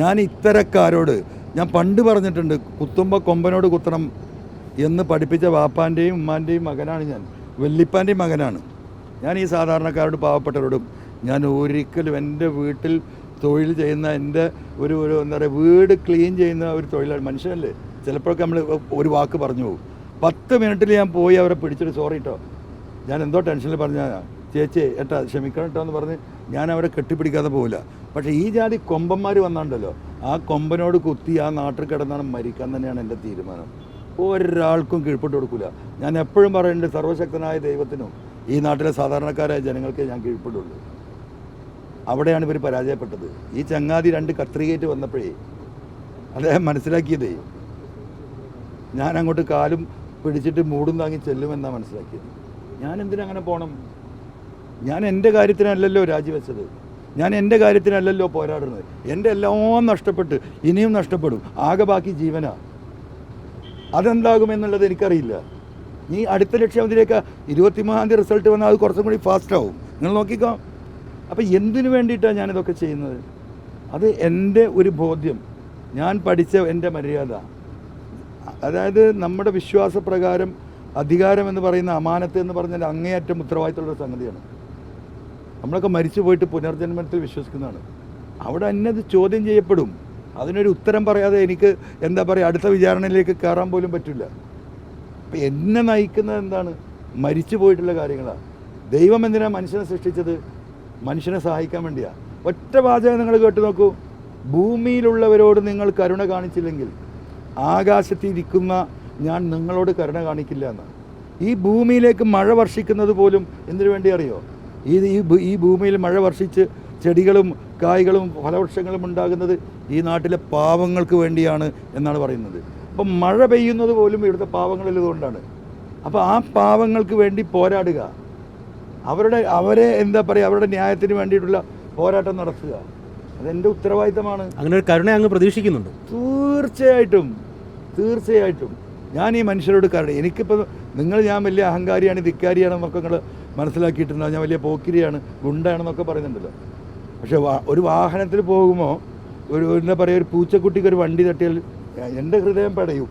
ഞാൻ ഇത്തരക്കാരോട് ഞാൻ പണ്ട് പറഞ്ഞിട്ടുണ്ട്, കുത്തുമ്പോൾ കൊമ്പനോട് കുത്തണം എന്ന് പഠിപ്പിച്ച വാപ്പാൻ്റെയും ഉമ്മാൻ്റെയും മകനാണ് ഞാൻ, വല്ലിപ്പാൻ്റെയും മകനാണ് ഞാൻ. ഈ സാധാരണക്കാരോട് പാവപ്പെട്ടവരോടും ഞാൻ ഒരിക്കലും എൻ്റെ വീട്ടിൽ തൊഴിൽ ചെയ്യുന്ന എൻ്റെ ഒരു എന്താ പറയുക വീട് ക്ലീൻ ചെയ്യുന്ന ഒരു തൊഴിലാളി മനുഷ്യനല്ലേ, ചിലപ്പോഴൊക്കെ നമ്മൾ ഒരു വാക്ക് പറഞ്ഞു പോകും. 10 മിനിറ്റിൽ ഞാൻ പോയി അവരെ പിടിച്ചിട്ട് സോറി കേട്ടോ, ഞാൻ എന്തോ ടെൻഷനിൽ പറഞ്ഞാൽ ചേച്ചി ഏട്ടാ ക്ഷമിക്കണം കേട്ടോ എന്ന് പറഞ്ഞ് ഞാൻ അവരെ കെട്ടിപ്പിടിക്കാതെ പോകില്ല. പക്ഷേ ഈ ജാതി കൊമ്പന്മാർ വന്നാണ്ടല്ലോ, ആ കൊമ്പനോട് കുത്തി ആ നാട്ടിൽ കിടന്നാണ് മരിക്കാൻ തന്നെയാണ് എൻ്റെ തീരുമാനം. ഒരാൾക്കും കീഴ്പ്പെട്ട് കൊടുക്കില്ല. ഞാൻ എപ്പോഴും പറയുന്നുണ്ട്, സർവശക്തനായ ദൈവത്തിനും ഈ നാട്ടിലെ സാധാരണക്കാരായ ജനങ്ങൾക്ക് ഞാൻ കീഴ്പ്പെടുള്ളൂ. അവിടെയാണ് ഇവർ പരാജയപ്പെട്ടത്. ഈ ചങ്ങാതി 2 കത്രികേറ്റ് വന്നപ്പോഴേ അദ്ദേഹം മനസ്സിലാക്കിയതേ, ഞാൻ അങ്ങോട്ട് കാലും പിടിച്ചിട്ട് മൂടും താങ്ങി ചെല്ലുമെന്നാണ് മനസ്സിലാക്കിയത്. ഞാൻ എന്തിനാ അങ്ങനെ പോകണം? ഞാൻ എൻ്റെ കാര്യത്തിനല്ലല്ലോ രാജിവെച്ചത്, ഞാൻ എൻ്റെ കാര്യത്തിനല്ലല്ലോ പോരാടുന്നത്. എൻ്റെ എല്ലാം നഷ്ടപ്പെട്ട് ഇനിയും നഷ്ടപ്പെടും, ആകെ ബാക്കി ജീവനാ. അതെന്താകുമെന്നുള്ളത് എനിക്കറിയില്ല. നീ അടുത്ത ലക്ഷ്യാവധിയിലേക്ക് 23-ാം തീയതി റിസൾട്ട് വന്നാൽ അത് കുറച്ചും കൂടി ഫാസ്റ്റാവും. നിങ്ങൾ നോക്കിക്കോ. അപ്പോൾ എന്തിനു വേണ്ടിയിട്ടാണ് ഞാനിതൊക്കെ ചെയ്യുന്നത്? അത് എൻ്റെ ഒരു ബോധ്യം, ഞാൻ പഠിച്ച എൻ്റെ മര്യാദ. അതായത് നമ്മുടെ വിശ്വാസപ്രകാരം അധികാരം എന്ന് പറയുന്ന അമാനത്ത് എന്ന് പറഞ്ഞാൽ അങ്ങേയറ്റം ഉത്തരവാദിത്തമുള്ള സംഗതിയാണ്. നമ്മളൊക്കെ മരിച്ചു പോയിട്ട് പുനർജന്മത്തിൽ വിശ്വസിക്കുന്നതാണ്. അവിടെ എന്നത് ചോദ്യം ചെയ്യപ്പെടും. അതിനൊരു ഉത്തരം പറയാതെ എനിക്ക് എന്താ പറയുക, അടുത്ത വിചാരണയിലേക്ക് കയറാൻ പോലും പറ്റില്ല. അപ്പം എന്നെ നയിക്കുന്നത് എന്താണ്? മരിച്ചു പോയിട്ടുള്ള കാര്യങ്ങളാണ്. ദൈവം എന്തിനാണ് മനുഷ്യനെ സൃഷ്ടിച്ചത്? മനുഷ്യനെ സഹായിക്കാൻ വേണ്ടിയാണ്. ഒറ്റ വാചകം നിങ്ങൾ കേട്ട് നോക്കൂ, ഭൂമിയിലുള്ളവരോട് നിങ്ങൾ കരുണ കാണിച്ചില്ലെങ്കിൽ ആകാശത്തിരിക്കുന്ന ഞാൻ നിങ്ങളോട് കരുണ കാണിക്കില്ല എന്ന്. ഈ ഭൂമിയിലേക്ക് മഴ വർഷിക്കുന്നത് പോലും എന്തിനു വേണ്ടി അറിയോ? ഈ ഭൂമിയിൽ മഴ വർഷിച്ച് ചെടികളും കായ്കളും ഫലവൃക്ഷങ്ങളും ഉണ്ടാകുന്നത് ഈ നാട്ടിലെ പാവങ്ങൾക്ക് വേണ്ടിയാണ് എന്നാണ് പറയുന്നത്. അപ്പം മഴ പെയ്യുന്നത് പോലും ഇവിടുത്തെ പാവങ്ങളിലുകൊണ്ടാണ്. അപ്പോൾ ആ പാവങ്ങൾക്ക് വേണ്ടി പോരാടുക, അവരെ എന്താ പറയുക, അവരുടെ ന്യായത്തിന് വേണ്ടിയിട്ടുള്ള പോരാട്ടം നടത്തുക, അതെൻ്റെ ഉത്തരവാദിത്തമാണ്. അങ്ങനെ ഒരു കരുണ അങ്ങ് പ്രതീക്ഷിക്കുന്നുണ്ട്? തീർച്ചയായിട്ടും ഞാൻ ഈ മനുഷ്യരോട് കരുണ. എനിക്കിപ്പോൾ ഞാൻ വലിയ അഹങ്കാരിയാണ്, ധിക്കാരിയാണെന്നൊക്കെ നിങ്ങൾ മനസ്സിലാക്കിയിട്ടുണ്ടാവും. ഞാൻ വലിയ പോക്കിരിയാണ്, ഗുണ്ടാണെന്നൊക്കെ പറയുന്നുണ്ടല്ലോ. പക്ഷേ ഒരു വാഹനത്തിൽ പോകുമ്പോൾ എന്താ പറയുക, ഒരു പൂച്ചക്കുട്ടിക്ക് ഒരു വണ്ടി തട്ടിയാൽ എൻ്റെ ഹൃദയം പടയും.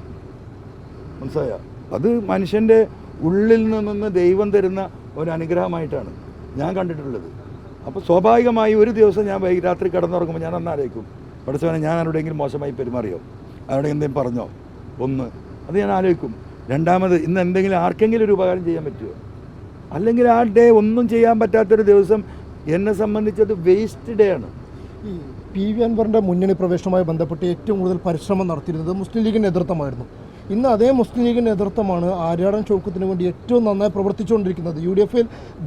മനസ്സിലായോ? അത് മനുഷ്യൻ്റെ ഉള്ളിൽ നിന്ന് ദൈവം തരുന്ന ഒരു അനുഗ്രഹമായിട്ടാണ് ഞാൻ കണ്ടിട്ടുള്ളത്. അപ്പോൾ സ്വാഭാവികമായി ഒരു ദിവസം ഞാൻ രാത്രി കിടന്നുറങ്ങുമ്പോൾ ഞാൻ അന്നാലോചിക്കും, പഠിച്ചവനെ ഞാൻ ആരോടെങ്കിലും മോശമായി പെരുമാറിയോ, ആരോടെ എന്തെങ്കിലും പറഞ്ഞോ? ഒന്ന്, അത് ഞാൻ ആലോചിക്കും. രണ്ടാമത്, ഇന്ന് എന്തെങ്കിലും ആർക്കെങ്കിലും ഒരു ഉപകാരം ചെയ്യാൻ പറ്റുമോ? അല്ലെങ്കിൽ ആ ഡേ ഒന്നും ചെയ്യാൻ പറ്റാത്തൊരു ദിവസം എന്നെ സംബന്ധിച്ചത് വേസ്റ്റ് ഡേ ആണ്. ഈ PV അൻവറിൻ്റെ മുന്നണി പ്രവേശനവുമായി ബന്ധപ്പെട്ട് ഏറ്റവും കൂടുതൽ പരിശ്രമം നടത്തിയിരുന്നത് മുസ്ലിം ലീഗിൻ്റെ നേതൃത്വമായിരുന്നു. ഇന്ന് അതേ മുസ്ലിം ലീഗിൻ്റെ നേതൃത്വമാണ് ആര്യാടൻ ഷൗക്കത്തിന് വേണ്ടി ഏറ്റവും നന്നായി പ്രവർത്തിച്ചുകൊണ്ടിരിക്കുന്നത്. UDF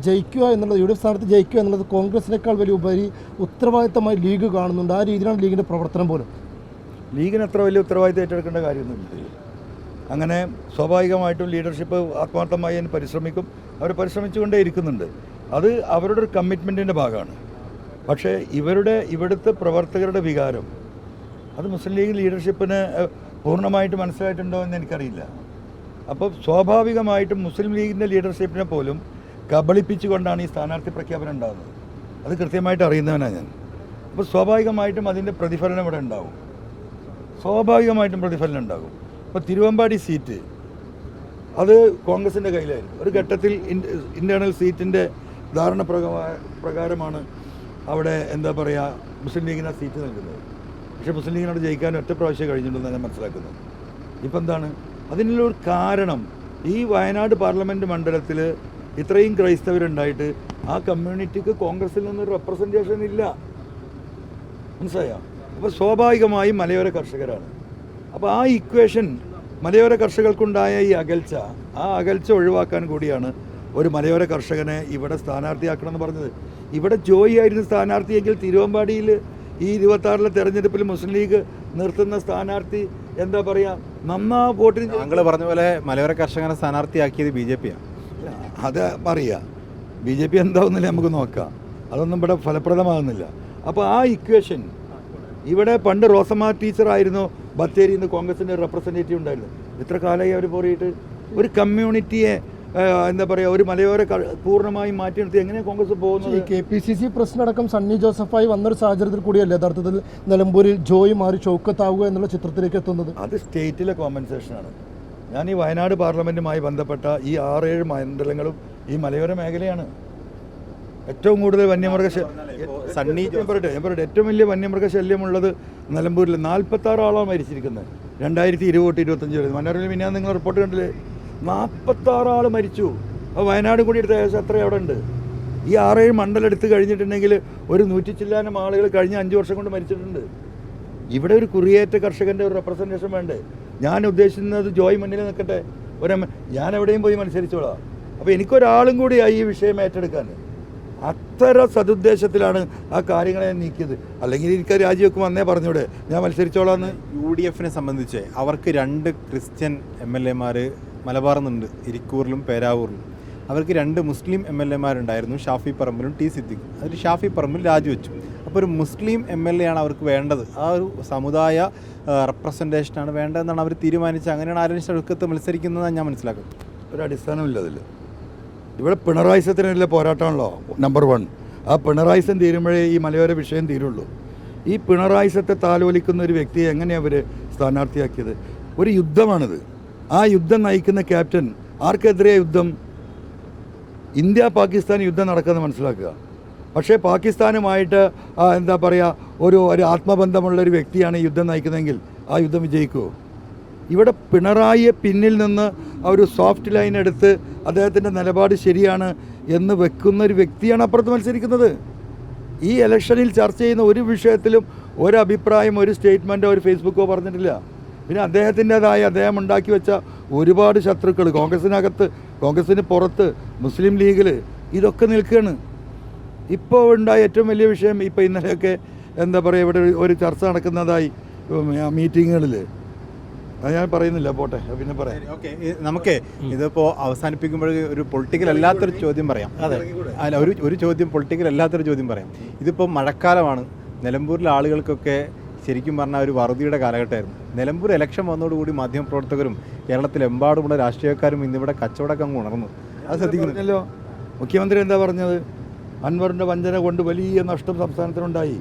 ജയിക്കുക എന്നുള്ളത്, UDF സ്ഥാനത്ത് ജയിക്കുക എന്നുള്ളത് കോൺഗ്രസിനേക്കാൾ വലിയ ഉപരി ഉത്തരവാദിത്തമായി ലീഗ് കാണുന്നുണ്ട്. ആ രീതിയിലാണ് ലീഗിൻ്റെ പ്രവർത്തനം പോലും. ലീഗിന് അത്ര വലിയ ഉത്തരവാദിത്തം ഏറ്റെടുക്കേണ്ട കാര്യമൊന്നുമില്ല. അങ്ങനെ സ്വാഭാവികമായിട്ടും ലീഡർഷിപ്പ് ആത്മാർത്ഥമായി അതിന് പരിശ്രമിക്കും. അവർ പരിശ്രമിച്ചുകൊണ്ടേ ഇരിക്കുന്നുണ്ട്. അത് അവരുടെ ഒരു കമ്മിറ്റ്മെൻറ്റിൻ്റെ ഭാഗമാണ്. പക്ഷേ ഇവിടുത്തെ പ്രവർത്തകരുടെ വികാരം അത് മുസ്ലിം ലീഗ് ലീഡർഷിപ്പിന് പൂർണ്ണമായിട്ട് മനസ്സിലായിട്ടുണ്ടോ എന്ന് എനിക്കറിയില്ല. അപ്പോൾ സ്വാഭാവികമായിട്ടും മുസ്ലിം ലീഗിൻ്റെ ലീഡർഷിപ്പിനെ പോലും കബളിപ്പിച്ചുകൊണ്ടാണ് ഈ സ്ഥാനാർത്ഥി പ്രഖ്യാപനം ഉണ്ടാകുന്നത്. അത് കൃത്യമായിട്ട് അറിയുന്നവനാണ് ഞാൻ. അപ്പോൾ സ്വാഭാവികമായിട്ടും അതിൻ്റെ പ്രതിഫലനം ഇവിടെ ഉണ്ടാവും. ഇപ്പോൾ തിരുവമ്പാടി സീറ്റ് അത് കോൺഗ്രസിൻ്റെ കയ്യിലായിരുന്നു. ഒരു ഘട്ടത്തിൽ ഇൻറ്റേർണൽ സീറ്റിൻ്റെ ധാരണ പ്രകാരമാണ് അവിടെ എന്താ പറയുക മുസ്ലിം ലീഗിന് ആ സീറ്റ് നൽകുന്നത്. പക്ഷേ മുസ്ലിം ലീഗിനോട് ജയിക്കാൻ ഒറ്റ പ്രാവശ്യം കഴിഞ്ഞിട്ടുണ്ടെന്ന് ഞാൻ മനസ്സിലാക്കുന്നത്. ഇപ്പം എന്താണ് അതിനുള്ളൊരു കാരണം? ഈ വയനാട് പാർലമെൻറ്റ് മണ്ഡലത്തിൽ ഇത്രയും ക്രൈസ്തവരുണ്ടായിട്ട് ആ കമ്മ്യൂണിറ്റിക്ക് കോൺഗ്രസിൽ നിന്നൊരു റെപ്രസെൻറ്റേഷൻ ഇല്ല. മനസ്സിലായോ? അപ്പോൾ സ്വാഭാവികമായും മലയോര കർഷകരാണ്. അപ്പോൾ ആ ഇക്വേഷൻ, മലയോര കർഷകർക്കുണ്ടായ ഈ അകൽച്ച, ആ അകൽച്ച ഒഴിവാക്കാൻ കൂടിയാണ് ഒരു മലയോര കർഷകനെ ഇവിടെ സ്ഥാനാർത്ഥിയാക്കണമെന്ന് പറഞ്ഞത്. ഇവിടെ ജോയി ആയിരുന്നു സ്ഥാനാർത്ഥിയെങ്കിൽ തിരുവമ്പാടിയിൽ ഈ 26-ലെ തെരഞ്ഞെടുപ്പിൽ മുസ്ലിം ലീഗ് നിർത്തുന്ന സ്ഥാനാർത്ഥി എന്താ പറയുക, നന്നാ വോട്ടിന്. താങ്കൾ പറഞ്ഞ പോലെ മലയോര കർഷകനെ സ്ഥാനാർത്ഥിയാക്കിയത് BJP ആണ്. അത് അറിയാം. BJP എന്താവുന്നില്ല നമുക്ക് നോക്കാം. അതൊന്നും ഇവിടെ ഫലപ്രദമാകുന്നില്ല. അപ്പോൾ ആ ഇക്വേഷൻ ഇവിടെ പണ്ട് റോസമ്മ ടീച്ചറായിരുന്നു ബത്തേരിയിൽ നിന്ന് കോൺഗ്രസിൻ്റെ റെപ്രസെൻറ്റേറ്റീവ് ഉണ്ടായിരുന്നു. എത്ര കാലമായി അവർ പോയിട്ട് ഒരു കമ്മ്യൂണിറ്റിയെ എന്താ പറയുക, ഒരു മലയോര പൂർണ്ണമായും മാറ്റി നിർത്തി എങ്ങനെയാണ് കോൺഗ്രസ് പോകുന്നത്? KPCC പ്രസിഡന്റടക്കം സണ്ണി ജോസഫായി വന്നൊരു സാഹചര്യത്തിൽ കൂടിയല്ലേ യഥാർത്ഥത്തിൽ നിലമ്പൂരിൽ ജോയി മാറി ഷൗക്കത്താവുക എന്നുള്ള ചിത്രത്തിലേക്ക് എത്തുന്നത്? അത് സ്റ്റേറ്റിലെ കോമ്പൻസേഷനാണ്. ഞാൻ ഈ വയനാട് പാർലമെൻറ്റുമായി ബന്ധപ്പെട്ട ഈ 6-7 മണ്ഡലങ്ങളും ഈ മലയോര മേഖലയാണ്. ഏറ്റവും കൂടുതൽ ഏറ്റവും വലിയ വന്യമൃഗശല്യമുള്ളത് നിലമ്പൂരിൽ 46 ആളാണ് മരിച്ചിരിക്കുന്നത്. 2020-25 വരെ മനോരമയിൽ പിന്നെ നിങ്ങൾ റിപ്പോർട്ട് കണ്ടില്ലേ? 46 ആൾ മരിച്ചു. അപ്പോൾ വയനാട് കൂടി എടുത്ത ഏകദേശം അത്ര അവിടെ ഉണ്ട്. ഈ 6-7 മണ്ഡലം എടുത്ത് കഴിഞ്ഞിട്ടുണ്ടെങ്കിൽ ഒരു 100 ചില്ലാനം ആളുകൾ കഴിഞ്ഞ 5 വർഷം കൊണ്ട് മരിച്ചിട്ടുണ്ട്. ഇവിടെ ഒരു കുറിയേറ്റ കർഷകൻ്റെ ഒരു റെപ്രസെൻറ്റേഷൻ വേണ്ടേ? ഞാൻ ഉദ്ദേശിക്കുന്നത് ജോയ് മുന്നിൽ നിൽക്കട്ടെ, ഞാൻ എവിടെയും പോയി മത്സരിച്ചോളാം. അപ്പോൾ എനിക്കൊരാളും കൂടിയായി ഈ വിഷയം ഏറ്റെടുക്കാൻ. അത്ര സതുദ്ദേശത്തിലാണ് ആ കാര്യങ്ങളെ നീക്കിയത്. അല്ലെങ്കിൽ എനിക്ക് രാജിവെക്കും അന്നേ പറഞ്ഞൂടെ ഞാൻ മത്സരിച്ചോളാന്ന്. UDF സംബന്ധിച്ച് അവർക്ക് 2 ക്രിസ്ത്യൻ MLA മാർ മലബാറിൽ നിന്നുണ്ട്, ഇരിക്കൂറിലും പേരാവൂരിലും. അവർക്ക് 2 മുസ്ലിം MLA-മാരുണ്ടായിരുന്നു, ഷാഫി പറമ്പിലും ടി സിദ്ദിഖും. അതിൽ ഷാഫി പറമ്പിൽ രാജിവെച്ചു. അപ്പോൾ ഒരു മുസ്ലിം MLA ആണ് അവർക്ക് വേണ്ടത്, ആ ഒരു സമുദായ റെപ്രസെൻറ്റേഷനാണ് വേണ്ടതെന്നാണ് അവർ തീരുമാനിച്ചത്. അങ്ങനെയാണ് ആര്യൻ ഷൗക്കത്ത് മത്സരിക്കുന്നതെന്ന് ഞാൻ മനസ്സിലാക്കുന്നത്. ഒരു അടിസ്ഥാനമില്ല അതിൽ. ഇവിടെ പിണറായിസത്തിനുള്ള പോരാട്ടമാണല്ലോ നമ്പർ 1. ആ പിണറായിസം തീരുമ്പോഴേ ഈ മലയോര വിഷയം തീരുള്ളൂ. ഈ പിണറായിസത്തെ താലോലിക്കുന്ന ഒരു വ്യക്തിയെ എങ്ങനെയാണ് അവർ സ്ഥാനാർത്ഥിയാക്കിയത്? ഒരു യുദ്ധമാണിത്. ആ യുദ്ധം നയിക്കുന്ന ക്യാപ്റ്റൻ, ആർക്കെതിരെ യുദ്ധം? ഇന്ത്യ പാകിസ്ഥാൻ യുദ്ധം നടക്കുന്നത് മനസ്സിലാക്കുക. പക്ഷേ പാകിസ്ഥാനുമായിട്ട് എന്താ പറയുക, ഒരു ആത്മബന്ധമുള്ളൊരു വ്യക്തിയാണ് ഈ യുദ്ധം നയിക്കുന്നതെങ്കിൽ ആ യുദ്ധം വിജയിക്കുമോ? ഇവിടെ പിണറായിയെ പിന്നിൽ നിന്ന് ഒരു സോഫ്റ്റ് ലൈൻ എടുത്ത് അദ്ദേഹത്തിൻ്റെ നിലപാട് ശരിയാണ് എന്ന് വെക്കുന്ന ഒരു വ്യക്തിയാണ് അപ്പുറത്ത് മത്സരിക്കുന്നത്. ഈ ഇലക്ഷനിൽ ചർച്ച ചെയ്യുന്ന ഒരു വിഷയത്തിലും ഒരഭിപ്രായം, ഒരു സ്റ്റേറ്റ്മെൻറ്റോ ഒരു ഫേസ്ബുക്കോ പറഞ്ഞിട്ടില്ല. പിന്നെ അദ്ദേഹം ഉണ്ടാക്കി വെച്ച ഒരുപാട് ശത്രുക്കൾ കോൺഗ്രസിനകത്ത്, കോൺഗ്രസിന് പുറത്ത്, മുസ്ലിം ലീഗിൽ, ഇതൊക്കെ നിൽക്കുകയാണ്. ഇപ്പോൾ ഉണ്ടായ ഏറ്റവും വലിയ വിഷയം, ഇപ്പോൾ ഇന്നലെയൊക്കെ എന്താ പറയുക, ഇവിടെ ഒരു ചർച്ച നടക്കുന്നതായി മീറ്റിങ്ങുകളിൽ. അത് ഞാൻ പറയുന്നില്ല, പോട്ടെ, പിന്നെ പറയാം. ഓക്കെ, നമുക്ക് ഇതിപ്പോൾ അവസാനിപ്പിക്കുമ്പോൾ ഒരു പൊളിറ്റിക്കൽ അല്ലാത്തൊരു ചോദ്യം പറയാം. അല്ല, ഒരു ചോദ്യം, പൊളിറ്റിക്കൽ അല്ലാത്തൊരു ചോദ്യം പറയാം. ഇതിപ്പോൾ മഴക്കാലമാണ്. നിലമ്പൂരിലെ ആളുകൾക്കൊക്കെ ശരിക്കും പറഞ്ഞാൽ ഒരു വറുതിയുടെ കാലഘട്ടമായിരുന്നു. നിലമ്പൂർ ഇലക്ഷൻ വന്നതോടുകൂടി മാധ്യമപ്രവർത്തകരും കേരളത്തിലെമ്പാടുമുള്ള രാഷ്ട്രീയക്കാരും ഇന്നിവിടെ കച്ചവടമൊക്കെ അങ്ങ് ഉണർന്നു. അത് ശ്രദ്ധിക്കുന്നില്ലല്ലോ. മുഖ്യമന്ത്രി എന്താ പറഞ്ഞത്? അൻവറിൻ്റെ വഞ്ചന കൊണ്ട് വലിയ നഷ്ടം സംസ്ഥാനത്തിനുണ്ടായി.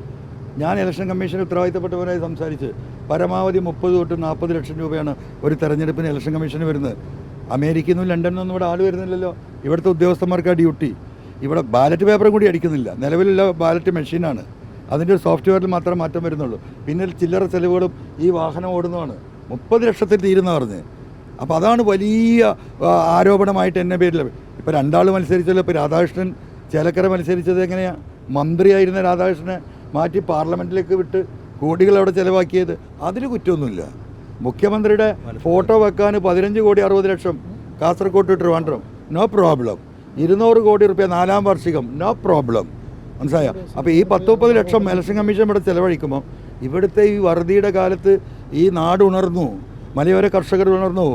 ഞാൻ ഇലക്ഷൻ കമ്മീഷന് ഉത്തരവാദിത്തപ്പെട്ടവരായി സംസാരിച്ച് പരമാവധി 30 തൊട്ട് 40 ലക്ഷം രൂപയാണ് ഒരു തെരഞ്ഞെടുപ്പിന് ഇലക്ഷൻ കമ്മീഷന് വരുന്നത്. അമേരിക്കയിൽ നിന്നും ലണ്ടനിൽ നിന്നും ഇവിടെ ആൾ വരുന്നില്ലല്ലോ. ഇവിടുത്തെ ഉദ്യോഗസ്ഥന്മാർക്ക് ഡ്യൂട്ടി. ഇവിടെ ബാലറ്റ് പേപ്പറും കൂടി അടിക്കുന്നില്ല. നിലവിലുള്ള ബാലറ്റ് മെഷീനാണ്. അതിൻ്റെ ഒരു സോഫ്റ്റ്വെയറിൽ മാത്രമേ മാറ്റം വരുന്നുള്ളൂ. പിന്നെ ചില്ലറ ചെലവുകളും ഈ വാഹനം ഓടുന്നതാണ്. 30 ലക്ഷത്തിൽ തീരുന്ന പറഞ്ഞ്. അപ്പോൾ അതാണ് വലിയ ആരോപണമായിട്ട് എൻ്റെ പേരിൽ. ഇപ്പോൾ 2 ആൾ മത്സരിച്ചല്ലോ. ഇപ്പോൾ രാധാകൃഷ്ണൻ ചേലക്കര മത്സരിച്ചത് എങ്ങനെയാണ്? മന്ത്രിയായിരുന്ന രാധാകൃഷ്ണനെ മാറ്റി പാർലമെൻറ്റിലേക്ക് വിട്ട് കോടികൾ അവിടെ ചിലവാക്കിയത്. അതിൽ കുറ്റമൊന്നുമില്ല. മുഖ്യമന്ത്രിയുടെ ഫോട്ടോ വെക്കാൻ 15 കോടി 60 ലക്ഷം കാസർഗോഡ് ട്രിവാൻഡ്രം, നോ പ്രോബ്ലം. 200 കോടി റുപ്യ 4ാം വാർഷികം, നോ പ്രോബ്ലം. മനസ്സിലായോ? അപ്പോൾ ഈ 10-30 ലക്ഷം ഇലക്ഷൻ കമ്മീഷൻ ഇവിടെ ചിലവഴിക്കുമ്പോൾ ഇവിടുത്തെ ഈ വറുതിയുടെ കാലത്ത് ഈ നാട് ഉണർന്നു, മലയോര കർഷകർ ഉണർന്നു,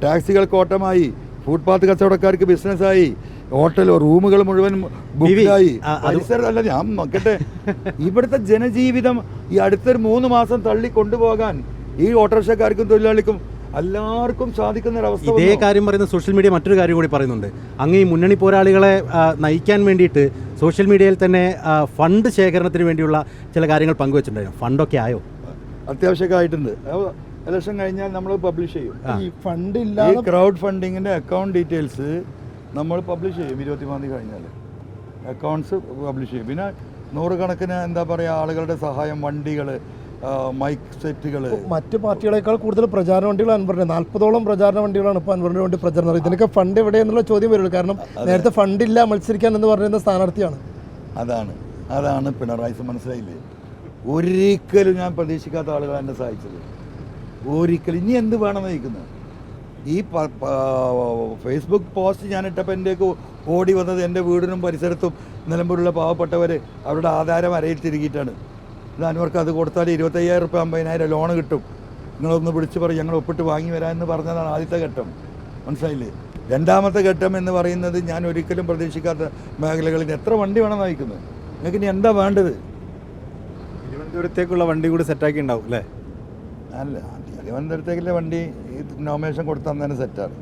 ടാക്സികൾക്ക് ഓട്ടമായി, ഫുട്പാത്ത് കച്ചവടക്കാർക്ക് ബിസിനസ്സായി, ഹോട്ടലോ റൂമുകൾ മുഴുവൻ ബുക്കായി. പരിസരമല്ല, ഞാൻ നോക്കട്ടെ, ഇവിടുത്തെ ജനജീവിതം ഈ അടുത്തൊരു 3 മാസം തള്ളി കൊണ്ടുപോകാൻ ഈ ഓട്ടോറിക്ഷക്കാർക്കും തൊഴിലാളിക്കും എല്ലാവർക്കും സാധിക്കുന്ന ഒരവസ്ഥ. ഇതേ കാര്യം പറയുന്ന സോഷ്യൽ മീഡിയ മറ്റൊരു കാര്യം കൂടി പറയുന്നുണ്ട്. അങ്ങ് ഈ മുന്നണി പോരാളികളെ നയിക്കാൻ വേണ്ടിയിട്ട് സോഷ്യൽ മീഡിയയിൽ തന്നെ ഫണ്ട് ശേഖരണത്തിന് വേണ്ടിയുള്ള ചില കാര്യങ്ങൾ പങ്കുവച്ചിട്ടുണ്ടായിരുന്നു. ഫണ്ടൊക്കെ ആയോ? അത്യാവശ്യമൊക്കെ ആയിട്ടുണ്ട്. ഇലക്ഷൻ കഴിഞ്ഞാൽ നമ്മൾ പബ്ലിഷ് ചെയ്യും. ഈ ഫണ്ട് ഈ ഇല്ലാതെ ക്രൗഡ് ഫണ്ടിങ്ങിൻ്റെ അക്കൗണ്ട് ഡീറ്റെയിൽസ് നമ്മൾ പബ്ലിഷ് ചെയ്യും. 23 തീയതി കഴിഞ്ഞാൽ അക്കൗണ്ട്സ് പബ്ലിഷ് ചെയ്യും. പിന്നെ 100 കണക്കിന് എന്താ പറയുക ആളുകളുടെ സഹായം, വണ്ടികൾ, മൈക്ക് സെറ്റുകൾ. മറ്റ് പാർട്ടികളെക്കാൾ കൂടുതൽ പ്രചാരണ വണ്ടികൾ അൻവറിന് 40ഓളം പ്രചാരണ വണ്ടികളാണ് ഇപ്പോൾ അൻവറിന് വേണ്ടി പ്രചരണം. ഇതിനൊക്കെ ഫണ്ട് എവിടെയെന്നുള്ള ചോദ്യം വരുള്ളൂ. കാരണം നേരത്തെ ഫണ്ടില്ല മത്സരിക്കാൻ എന്ന് പറയുന്ന സ്ഥാനാർത്ഥിയാണ്. അതാണ് പിണറായി. മനസ്സിലായില്ലേ? ഒരിക്കലും ഞാൻ പ്രതീക്ഷിക്കാത്ത ആളുകളാണ് എന്നെ സഹായിച്ചത്. ഒരിക്കലും. ഇനി എന്ത് വേണമെന്ന് ചോദിക്കുന്നത്? ഈ ഫേസ്ബുക്ക് പോസ്റ്റ് ഞാനിട്ടപ്പോൾ എൻ്റെയൊക്കെ ഓടി വന്നത് എൻ്റെ വീടിനും പരിസരത്തും നിലമ്പൂരുള്ള പാവപ്പെട്ടവർ അവരുടെ ആധാരം അരയിൽ തിരുകിയിട്ടാണ്. ഇത് അൻവർക്ക് അത് കൊടുത്താൽ 25,000 റുപ്യ 50,000 ലോണ് കിട്ടും, നിങ്ങളൊന്ന് വിളിച്ച് പറയും ഞങ്ങൾ ഒപ്പിട്ട് വാങ്ങി വരാമെന്ന് പറഞ്ഞതാണ് ആദ്യത്തെ ഘട്ടം. മനസ്സിലായില്ലേ? 2ാമത്തെ ഘട്ടം എന്ന് പറയുന്നത് ഞാൻ ഒരിക്കലും പ്രതീക്ഷിക്കാത്ത മേഖലകളിൽ എത്ര വണ്ടി വേണം നയിക്കുന്നത്. നിങ്ങൾക്ക് ഇനി എന്താ വേണ്ടത്? തിരുവനന്തപുരത്തേക്കുള്ള വണ്ടി കൂടി സെറ്റാക്കി ഉണ്ടാവും അല്ലേ? അല്ല, തിരുവനന്തപുരത്തേക്കുള്ള വണ്ടി നോമിനേഷൻ കൊടുത്താൽ തന്നെ സെറ്റാണ്.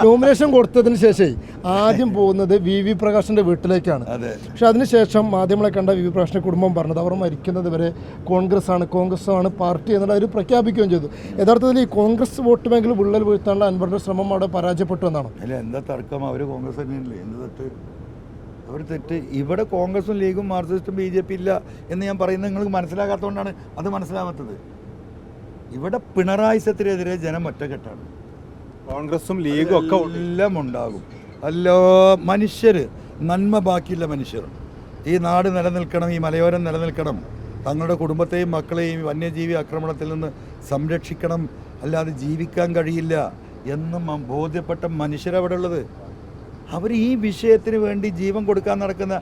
നോമിനേഷൻ കൊടുത്തതിന് ശേഷം ആദ്യം പോകുന്നത് VV പ്രകാശിൻ്റെ വീട്ടിലേക്കാണ്. പക്ഷെ അതിനുശേഷം മാധ്യമങ്ങളെ കണ്ട VV പ്രകാശിൻ്റെ കുടുംബം പറഞ്ഞത് അവർ മരിക്കുന്നത് വരെ കോൺഗ്രസ്സാണ് പാർട്ടി എന്നുള്ള അവർ പ്രഖ്യാപിക്കുകയും ചെയ്തു. യഥാർത്ഥത്തിൽ ഈ കോൺഗ്രസ് വോട്ട് ബാങ്കിൽ വിള്ളൽ വീഴ്ത്താനുള്ള അൻവറിൻ്റെ ശ്രമം അവിടെ പരാജയപ്പെട്ടു എന്നാണ്. അല്ല, എന്താ തർക്കം? അവർ കോൺഗ്രസ് തന്നെയല്ലേ? എന്ത് തെറ്റ്? അവർ തെറ്റ്. ഇവിടെ കോൺഗ്രസും ലീഗും മാർക്സിസ്റ്റും BJP ഇല്ല എന്ന് ഞാൻ പറയുന്നത് നിങ്ങൾക്ക് മനസ്സിലാകാത്തതുകൊണ്ടാണ് അത് മനസ്സിലാവാത്തത്. ഇവിടെ പിണറായിസത്തിനെതിരെ ജനം ഒറ്റക്കെട്ടാണ്. കോൺഗ്രസും ലീഗും ഒക്കെ എല്ലാം ഉണ്ടാകും. എല്ലാ മനുഷ്യർ, നന്മ ബാക്കിയുള്ള മനുഷ്യർ, ഈ നാട് നിലനിൽക്കണം, ഈ മലയോരം നിലനിൽക്കണം, തങ്ങളുടെ കുടുംബത്തെയും മക്കളെയും വന്യജീവി ആക്രമണത്തിൽ നിന്ന് സംരക്ഷിക്കണം, അല്ലാതെ ജീവിക്കാൻ കഴിയില്ല എന്നും ബോധ്യപ്പെട്ട മനുഷ്യരവിടെ ഉള്ളത്. അവർ ഈ വിഷയത്തിന് വേണ്ടി ജീവൻ കൊടുക്കാൻ നടക്കുന്ന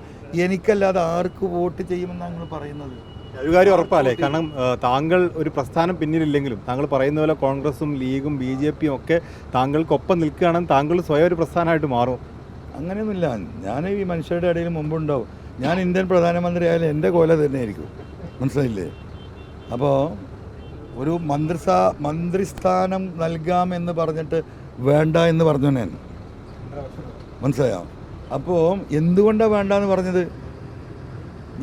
എനിക്കല്ലാതെ ആർക്ക് വോട്ട് ചെയ്യുമെന്നാണ് നിങ്ങൾ പറയുന്നത്? ഒരു കാര്യം ഉറപ്പല്ലേ, കാരണം താങ്കൾ ഒരു പ്രസ്ഥാനം പിന്നിലില്ലെങ്കിലും താങ്കൾ പറയുന്ന പോലെ കോൺഗ്രസും ലീഗും BJP യും ഒക്കെ താങ്കൾക്കൊപ്പം നിൽക്കുകയാണെങ്കിൽ താങ്കൾ സ്വയം ഒരു പ്രസ്ഥാനമായിട്ട് മാറും. അങ്ങനെയൊന്നുമില്ല. ഞാൻ ഈ മനുഷ്യരുടെ ഇടയിൽ മുമ്പുണ്ടാവും. ഞാൻ ഇന്ത്യൻ പ്രധാനമന്ത്രി ആയാലും എൻ്റെ കോല തന്നെയായിരിക്കും. മനസ്സിലായില്ലേ? അപ്പോൾ ഒരു മന്ത്രിസ്ഥാനം നൽകാമെന്ന് പറഞ്ഞിട്ട് വേണ്ട എന്ന് പറഞ്ഞു ഞാൻ. മനസ്സിലായോ? അപ്പോൾ എന്തുകൊണ്ടാണ് വേണ്ടെന്ന് പറഞ്ഞത്?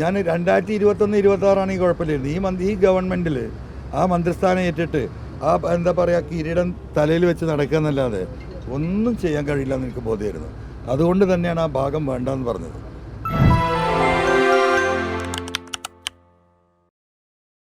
ഞാൻ 2021-26 ഈ കുഴപ്പമില്ലായിരുന്നു. ഈ ഗവൺമെൻറ്റിൽ ആ മന്ത്രിസ്ഥാനം ഏറ്റിട്ട് എന്താ പറയുക, കിരീടം തലയിൽ വെച്ച് നടക്കുക എന്നല്ലാതെ ഒന്നും ചെയ്യാൻ കഴിയില്ല എന്ന് എനിക്ക് ബോധ്യമായിരുന്നു. അതുകൊണ്ട് തന്നെയാണ് ആ ഭാഗം വേണ്ടെന്ന് പറഞ്ഞത്.